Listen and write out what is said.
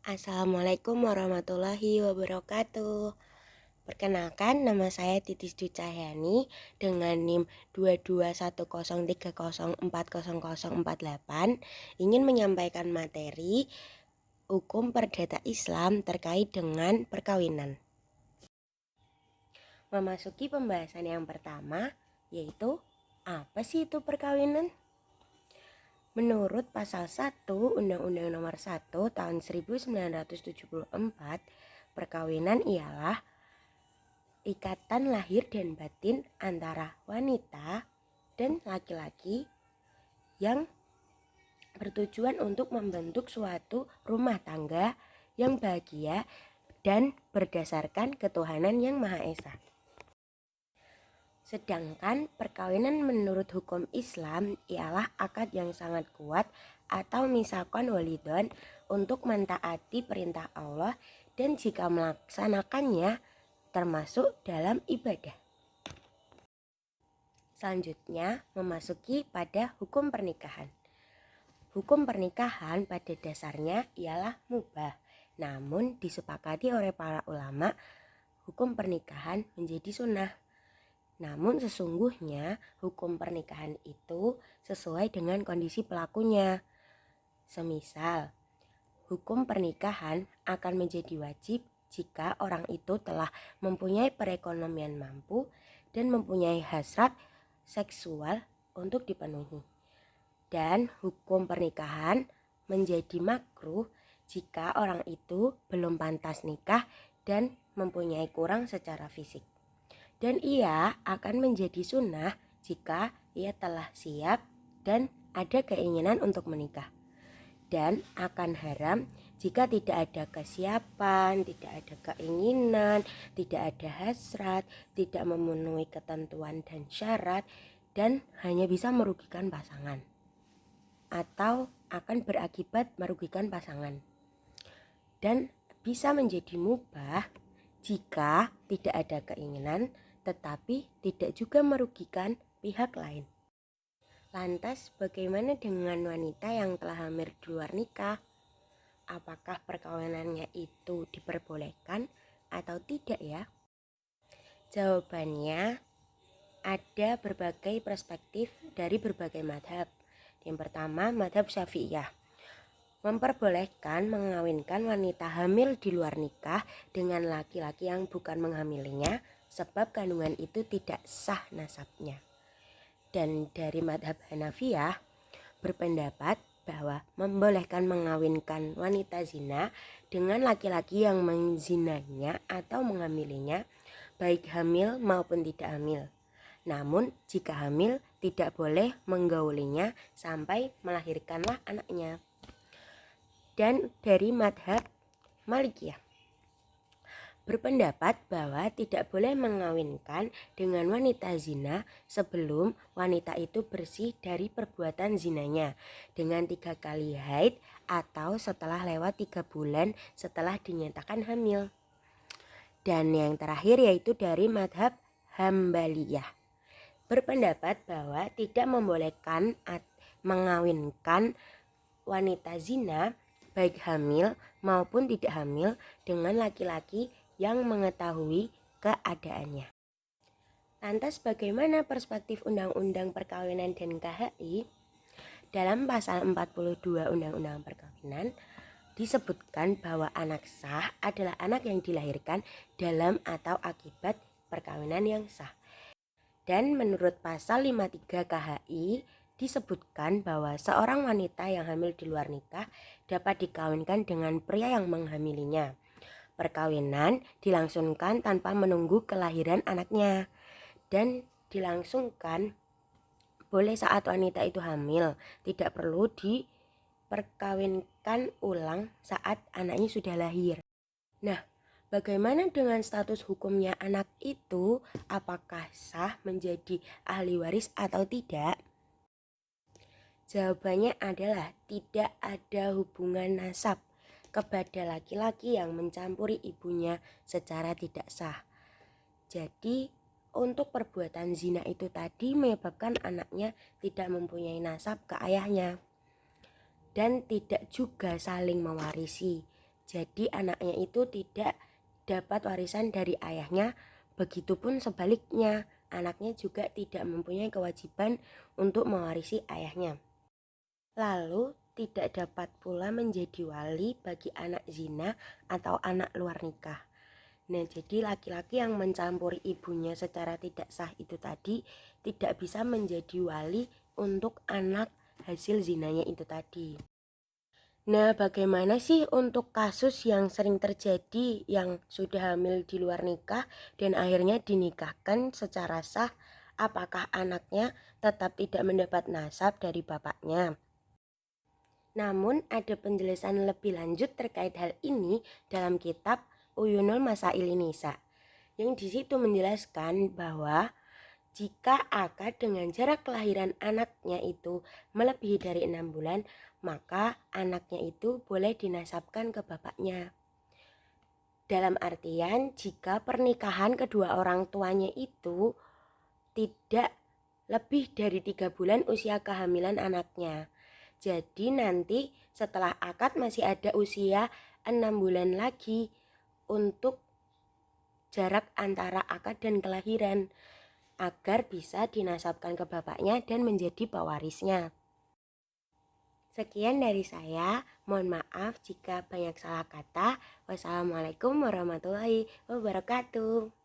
Assalamualaikum warahmatullahi wabarakatuh. Perkenalkan, nama saya Titis Dwi Cahyani dengan NIM 22103040048 ingin menyampaikan materi hukum perdata Islam terkait dengan perkawinan. Memasuki pembahasan yang pertama, yaitu apa sih itu perkawinan? Menurut pasal 1 Undang-Undang Nomor 1 Tahun 1974, perkawinan ialah ikatan lahir dan batin antara wanita dan laki-laki yang bertujuan untuk membentuk suatu rumah tangga yang bahagia dan berdasarkan ketuhanan yang Maha Esa. Sedangkan perkawinan menurut hukum Islam ialah akad yang sangat kuat atau misalkan walidon untuk mentaati perintah Allah dan jika melaksanakannya termasuk dalam ibadah. Selanjutnya memasuki pada hukum pernikahan. Hukum pernikahan pada dasarnya ialah mubah, namun disepakati oleh para ulama hukum pernikahan menjadi sunnah. Namun sesungguhnya hukum pernikahan itu sesuai dengan kondisi pelakunya. Semisal, hukum pernikahan akan menjadi wajib jika orang itu telah mempunyai perekonomian mampu dan mempunyai hasrat seksual untuk dipenuhi. Dan hukum pernikahan menjadi makruh jika orang itu belum pantas nikah dan mempunyai kurang secara fisik. Dan ia akan menjadi sunnah jika ia telah siap dan ada keinginan untuk menikah. Dan akan haram jika tidak ada kesiapan, tidak ada keinginan, tidak ada hasrat, tidak memenuhi ketentuan dan syarat, dan hanya bisa merugikan pasangan atau akan berakibat merugikan pasangan. Dan bisa menjadi mubah jika tidak ada keinginan tetapi tidak juga merugikan pihak lain. Lantas bagaimana dengan wanita yang telah hamil di luar nikah? Apakah perkawinannya itu diperbolehkan atau tidak ya? Jawabannya ada berbagai perspektif dari berbagai madhab. Yang pertama, madhab Syafi'iyah memperbolehkan mengawinkan wanita hamil di luar nikah dengan laki-laki yang bukan menghamilinya sebab kandungan itu tidak sah nasabnya. Dan dari madhab Hanafiyah berpendapat bahwa membolehkan mengawinkan wanita zina dengan laki-laki yang menzinanya atau menghamilinya baik hamil maupun tidak hamil. Namun jika hamil tidak boleh menggaulinya sampai melahirkanlah anaknya. Dan dari madhab Malikiyah berpendapat bahwa tidak boleh mengawinkan dengan wanita zina sebelum wanita itu bersih dari perbuatan zinanya dengan 3 kali haid atau setelah lewat 3 bulan setelah dinyatakan hamil. Dan yang terakhir yaitu dari madhab Hambaliyah berpendapat bahwa tidak membolehkan mengawinkan wanita zina baik hamil maupun tidak hamil dengan laki-laki yang mengetahui keadaannya. Lantas bagaimana perspektif Undang-Undang Perkawinan dan KHI? Dalam pasal 42 Undang-Undang Perkawinan disebutkan bahwa anak sah adalah anak yang dilahirkan dalam atau akibat perkawinan yang sah. Dan menurut pasal 53 KHI disebutkan bahwa seorang wanita yang hamil di luar nikah dapat dikawinkan dengan pria yang menghamilinya. Perkawinan dilangsungkan tanpa menunggu kelahiran anaknya dan dilangsungkan boleh saat wanita itu hamil, tidak perlu diperkawinkan ulang saat anaknya sudah lahir. Nah, bagaimana dengan status hukumnya anak itu? Apakah sah menjadi ahli waris atau tidak? Jawabannya adalah tidak ada hubungan nasab kepada laki-laki yang mencampuri ibunya secara tidak sah. Jadi untuk perbuatan zina itu tadi menyebabkan anaknya tidak mempunyai nasab ke ayahnya dan tidak juga saling mewarisi. Jadi anaknya itu tidak dapat warisan dari ayahnya, begitupun sebaliknya, anaknya juga tidak mempunyai kewajiban untuk mewarisi ayahnya. Lalu tidak dapat pula menjadi wali bagi anak zina atau anak luar nikah. Nah, jadi laki-laki yang mencampuri ibunya secara tidak sah itu tadi tidak bisa menjadi wali untuk anak hasil zinanya itu tadi. Nah, bagaimana sih untuk kasus yang sering terjadi yang sudah hamil di luar nikah dan akhirnya dinikahkan secara sah? Apakah anaknya tetap tidak mendapat nasab dari bapaknya? Namun ada penjelasan lebih lanjut terkait hal ini dalam kitab Uyunul Masail Nisa, yang di situ menjelaskan bahwa jika akad dengan jarak kelahiran anaknya itu melebihi dari 6 bulan, maka anaknya itu boleh dinasabkan ke bapaknya. Dalam artian jika pernikahan kedua orang tuanya itu tidak lebih dari 3 bulan usia kehamilan anaknya. Jadi nanti setelah akad masih ada usia 6 bulan lagi untuk jarak antara akad dan kelahiran, agar bisa dinasabkan ke bapaknya dan menjadi pewarisnya. Sekian dari saya, mohon maaf jika banyak salah kata. Wassalamualaikum warahmatullahi wabarakatuh.